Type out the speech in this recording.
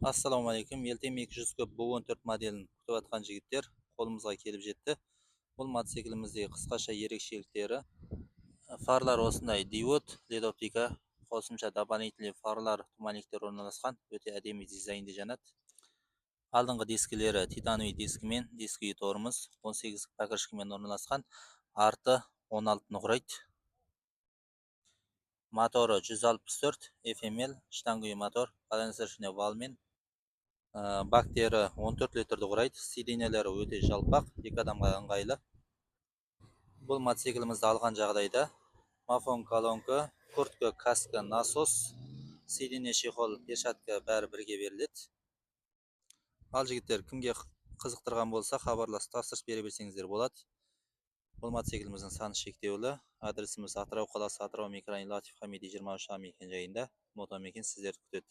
Assalomu alaykum. Yeltemi 200 ko'p bu 14 modelini kutayotgan jigitlar qo'limizga kelib jetdi. Bu mototsiklimizdagi qisqacha erikshiliklari farlar ostinday diod, led optika, qo'shimcha дополнительный farlar, tumanliklar o'rnatilgan o'ta ademiy dizaynda janat. Oldingi disklari titaniy diskmen, diski tormoz 18 pokrishkamen o'rnatilgan, arti 16 nuqrayt. Motori 164 FML, shtangoy motor, kondensatsion valmen. Bakteri 14 litrni құрайды. Сиденьелері өте жалпақ, екі адамға ыңғайлы. Бұл мотоциклімізді алған жағдайда мафон колонка, куртка, каска, насос, сиденье, чехол, перчатка бәрі бірге беріледі. Ал жігіттер, кімге қызықтырған болса, хабарласып тапсырыс бере берсеңіздер болады. Бұл мотоцикліміздің саны шектеулі. Адресіміз Атырау қаласы, Атырау микрорайоны Латиф Хамиди 23 мекен жайында. Мотомекен сіздерді күтеді.